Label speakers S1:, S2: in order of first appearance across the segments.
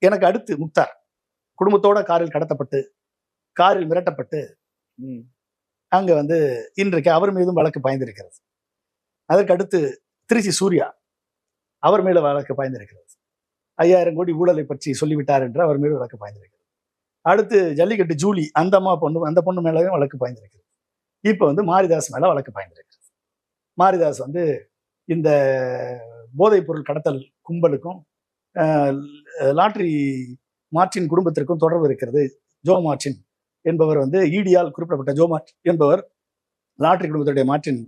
S1: எனக்கு அடுத்து முக்தார் குடும்பத்தோட காரில் கடத்தப்பட்டு, காரில் மிரட்டப்பட்டு அங்க வந்து இன்றைக்கு அவர் மீதும் வழக்கு பாய்ந்திருக்கிறது. அதற்கு அடுத்து திருச்சி சூர்யா, அவர் மேல வழக்கு பாய்ந்திருக்கிறது. 5000 கோடி ஊழலை பற்றி சொல்லிவிட்டார் என்று அவர் மீது வழக்கு பாய்ந்திருக்கிறது. அடுத்து ஜல்லிக்கட்டு ஜூலி, அந்த பொண்ணு மேலயும் வழக்கு பாய்ந்திருக்கிறது. இப்ப வந்து மாரிதாஸ் மேல வழக்கு பாய்ந்திருக்கிறது. மாரிதாஸ் வந்து இந்த போதைப் பொருள் கடத்தல் கும்பலுக்கும் லாட்ரி மார்டின் குடும்பத்திற்கும் தொடர்பு இருக்கிறது. ஜோ மார்டின் என்பவர் வந்து ஈடியால் குறிப்பிடப்பட்ட ஜோ மார்டின் என்பவர் லாட்ரி குடும்பத்துடைய மார்டின்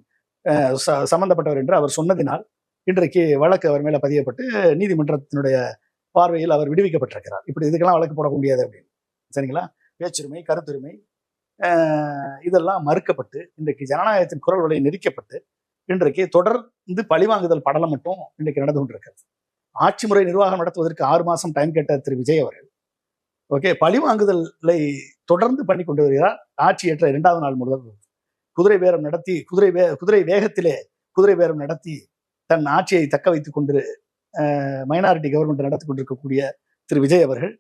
S1: சம்பந்தப்பட்டவர் என்று அவர் சொன்னதினால் இன்றைக்கு வழக்கு அவர் மேல பதியப்பட்டு நீதிமன்றத்தினுடைய பார்வையில் அவர் விடுவிக்கப்பட்டிருக்கிறார். இப்படி இதுக்கெல்லாம் வழக்கு போட முடியாது அப்படின்னு, சரிங்களா? பேச்சுரிமை, கருத்துரிமை இதெல்லாம் மறுக்கப்பட்டு இன்றைக்கு ஜனநாயகத்தின் குரல் வலை நெரிக்கப்பட்டு இன்றைக்கு தொடர்ந்து பழிவாங்குதல் படலம் மட்டும் இன்றைக்கு நடந்து கொண்டிருக்கிறது. ஆட்சி முறை நிர்வாகம் நடத்துவதற்கு 6 மாசம் டைம் கேட்ட திரு விஜய் அவர்கள் ஓகே பழிவாங்குதலை தொடர்ந்து பண்ணி கொண்டு வருகிறார். ஆட்சி ஏற்ற 2வது நாள் முதல் குதிரை பேரம் நடத்தி குதிரை வேகத்திலே குதிரை பேரம் நடத்தி தன் ஆட்சியை தக்க வைத்துக் கொண்டு மைனாரிட்டி கவர்மெண்ட் நடத்தி கொண்டிருக்கக்கூடிய திரு விஜய் அவர்கள்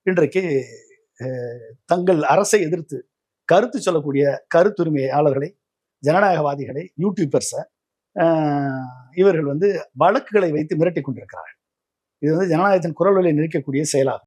S1: இன்றைக்கு தங்கள் அரசை எதிர்த்து கருத்து சொல்லக்கூடிய கருத்துரிமையாளர்களை, ஜனநாயகவாதிகளை, யூடியூபர்ஸை இவர்கள் வந்து வழக்குகளை வைத்து மிரட்டி கொண்டிருக்கிறார்கள். இது வந்து ஜனநாயகத்தின் குரல் வலை நெரிக்கக்கூடிய செயலாகும்.